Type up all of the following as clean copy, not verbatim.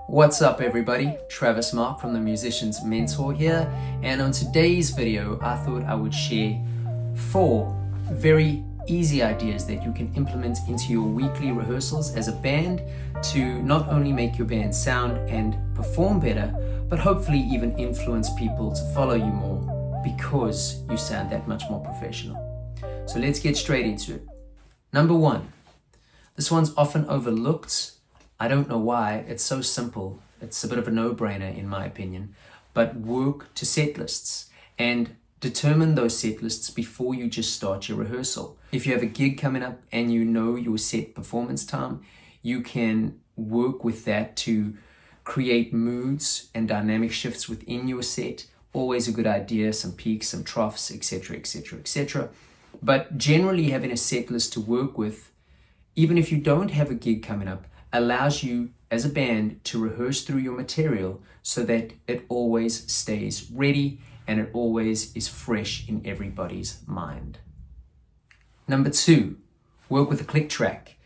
What's up everybody, Travis Mark from the Musician's Mentor here, and on today's video I thought I would share 4 very easy ideas that you can implement into your weekly rehearsals as a band to not only make your band sound and perform better, but hopefully even influence people to follow you more because you sound that much more professional. So let's get straight into it. Number 1, this one's often overlooked. I don't know why, it's so simple. It's a bit of a no-brainer in my opinion, but work to set lists and determine those set lists before you just start your rehearsal. If you have a gig coming up and you know your set performance time, you can work with that to create moods and dynamic shifts within your set. Always a good idea, some peaks, some troughs, etc, etc, etc. But generally having a set list to work with, even if you don't have a gig coming up, allows you as a band to rehearse through your material so that it always stays ready and it always is fresh in everybody's mind. Number 2, work with a click track.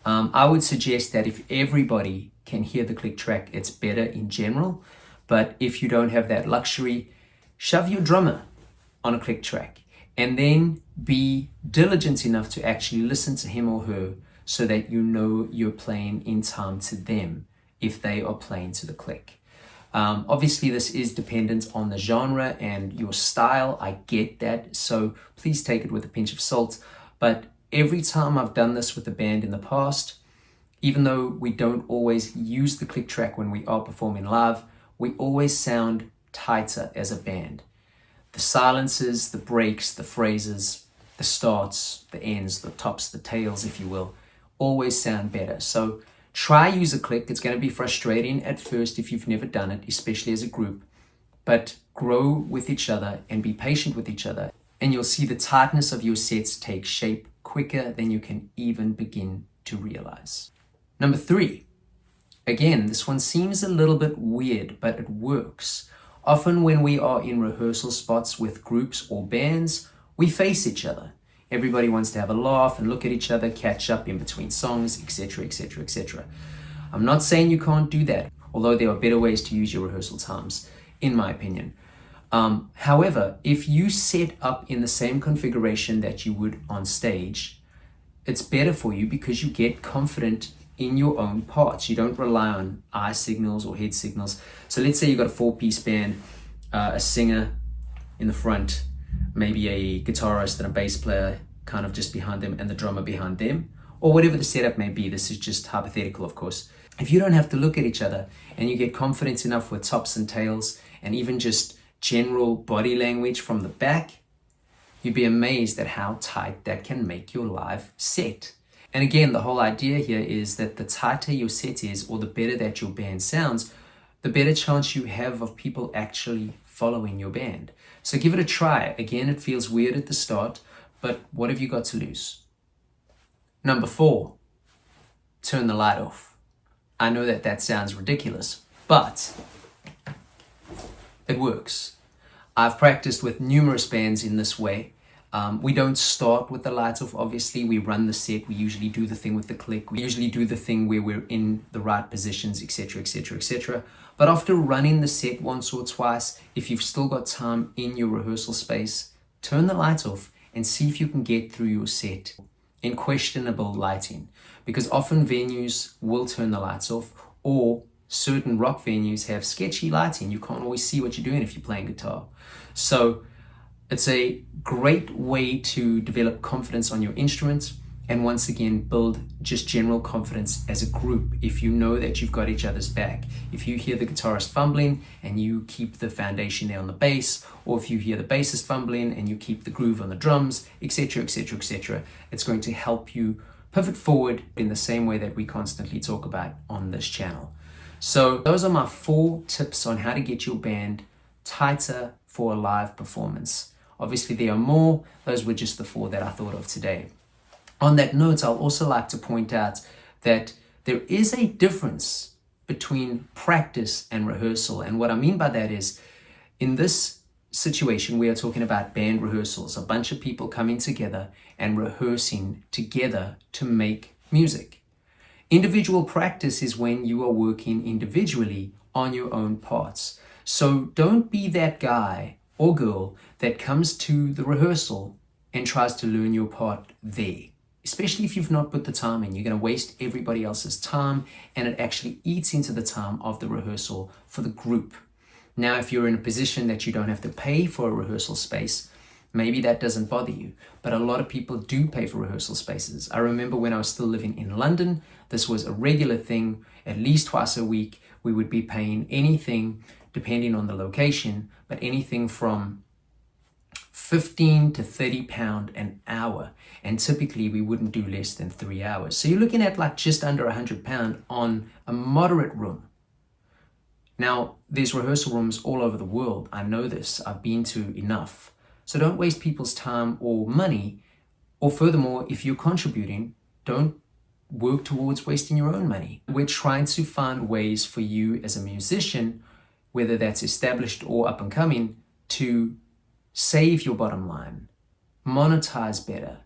I would suggest that if everybody can hear the click track, it's better in general. But if you don't have that luxury, shove your drummer on a click track and then be diligent enough to actually listen to him or her so that you know you're playing in time to them if they are playing to the click. Obviously this is dependent on the genre and your style, I get that, so please take it with a pinch of salt. But every time I've done this with a band in the past, even though we don't always use the click track when we are performing live, we always sound tighter as a band. The silences, the breaks, the phrases, the starts, the ends, the tops, the tails, if you will, always sound better. So try use a click. It's going to be frustrating at first if you've never done it, especially as a group, but grow with each other and be patient with each other, and you'll see the tightness of your sets take shape quicker than you can even begin to realize. Number 3, again, this one seems a little bit weird, but it works. Often when we are in rehearsal spots with groups or bands, we face each other. Everybody wants to have a laugh and look at each other, catch up in between songs, etc, etc, etc. I'm not saying you can't do that, although there are better ways to use your rehearsal times, in my opinion. However, if you set up in the same configuration that you would on stage, it's better for you because you get confident in your own parts. You don't rely on eye signals or head signals. So let's say you've got a 4-piece band, a singer in the front, maybe a guitarist and a bass player kind of just behind them and the drummer behind them, or whatever the setup may be. This is just hypothetical, of course. If you don't have to look at each other and you get confidence enough with tops and tails and even just general body language from the back, you'd be amazed at how tight that can make your live set. And again, the whole idea here is that the tighter your set is, or the better that your band sounds, the better chance you have of people actually following your band. So give it a try. Again, it feels weird at the start, but what have you got to lose? Number 4, turn the light off. I know that that sounds ridiculous, but it works. I've practiced with numerous bands in this way. We don't start with the lights off, obviously. We run the set. We usually do the thing with the click. We usually do the thing where we're in the right positions, etc, etc, etc. But after running the set once or twice, if you've still got time in your rehearsal space, turn the lights off and see if you can get through your set in questionable lighting. Because often venues will turn the lights off, or certain rock venues have sketchy lighting. You can't always see what you're doing if you're playing guitar. So it's a great way to develop confidence on your instruments and once again build just general confidence as a group if you know that you've got each other's back. If you hear the guitarist fumbling and you keep the foundation there on the bass, or if you hear the bassist fumbling and you keep the groove on the drums, etc, etc, etc, it's going to help you pivot forward in the same way that we constantly talk about on this channel. So those are my 4 tips on how to get your band tighter for a live performance. Obviously there are more, those were just the 4 that I thought of today. On that note, I'll also like to point out that there is a difference between practice and rehearsal. And what I mean by that is, in this situation, we are talking about band rehearsals, a bunch of people coming together and rehearsing together to make music. Individual practice is when you are working individually on your own parts. So don't be that guy or girl that comes to the rehearsal and tries to learn your part there. Especially if you've not put the time in, you're going to waste everybody else's time, and it actually eats into the time of the rehearsal for the group. Now, if you're in a position that you don't have to pay for a rehearsal space, maybe that doesn't bother you, but a lot of people do pay for rehearsal spaces. I remember when I was still living in London, this was a regular thing. At least twice a week, we would be paying anything, depending on the location, but anything from 15 to 30 pound an hour. And typically we wouldn't do less than 3 hours. So you're looking at like just under 100 pound on a moderate room. Now, there's rehearsal rooms all over the world. I know this, I've been to enough. So don't waste people's time or money. Or furthermore, if you're contributing, don't work towards wasting your own money. We're trying to find ways for you as a musician, whether that's established or up and coming, to save your bottom line, monetize better,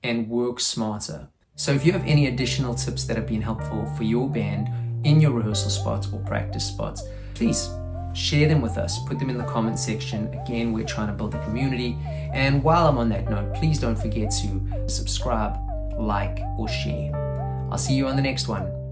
and work smarter. So if you have any additional tips that have been helpful for your band in your rehearsal spots or practice spots, please share them with us. Put them in the comment section. Again, we're trying to build a community. And while I'm on that note, please don't forget to subscribe, like, or share. I'll see you on the next one.